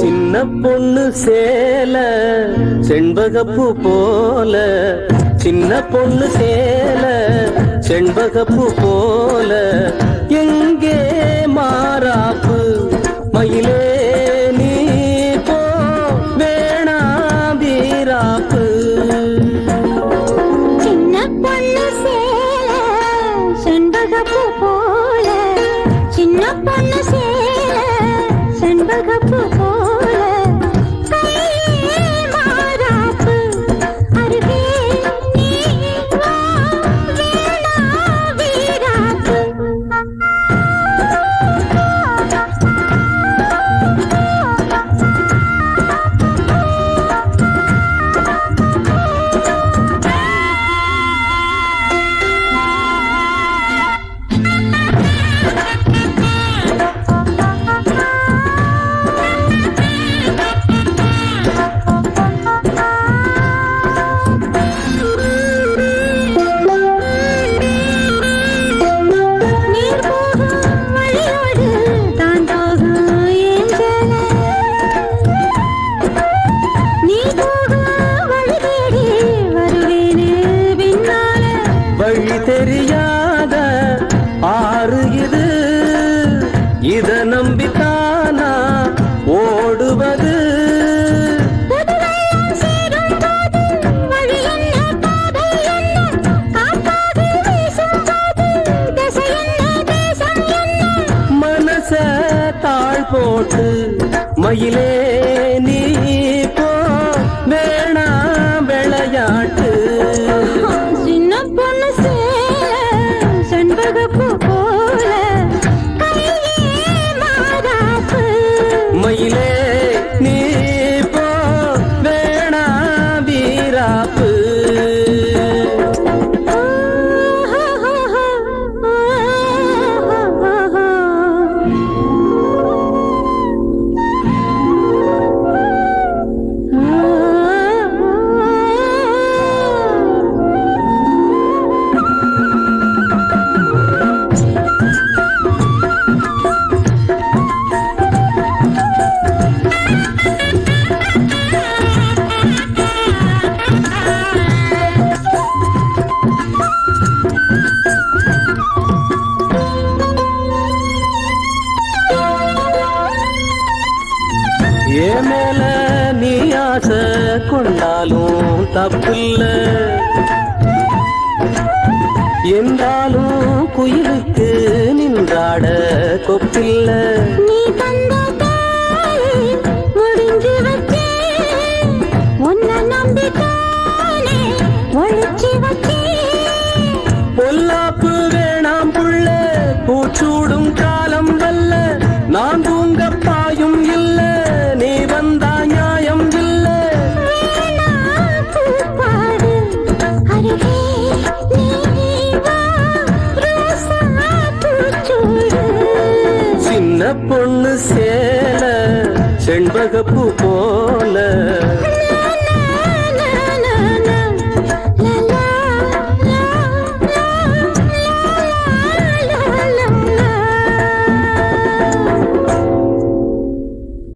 சின்ன பொண்ணு சேல செண்பகப்பூ போல, சின்ன பொண்ணு சேல செண்பகப்பூ போல, எங்கே மாறாப்பு மயிலே நீ போ வேணா வீராப்பு. சின்ன பொண்ணு சேல செண்பகப்பூ போல, சின்ன பொண்ணு சேல செண்பகப்பூ போல, கையே மாறாப்பு அருகே நீ வா வேணா வீராப்பு. வழி தெரியாத ஆறு இது, இத நம்பித்தானா ஓடுவது. மனச தாழ் போட்டு மயிலே நீ போ வேணா விளையாட்டு. சின்ன பொண்ணு சேல செண்பகப்பூ போல, கையே மாறாப்பு மயிலே நீ போ வேணா வீராப்பு. ஏன் மேல நீ ஆசை கொண்டாலும் தப்பில்ல, என்றாலும் குயிலுக்கு நின்றாட கொப்பில்ல. நீ தந்த தாயே முடிஞ்சு வச்சே, உன்னை நம்பித்தானே ஒழிச்சு வச்சே. பொல்லாப்பு வேணாம் புள்ள, பூச்சூடும் காலம் வல்ல, நான் தூங்க பாயும் இல்ல, நீ வந்தா நியாயம் இல்ல. வேணா பூப்பாடு அருகே நீ வா ரோசா பூச்சூடு. சின்ன பொண்ணு சேல செண்பகப்பூ போ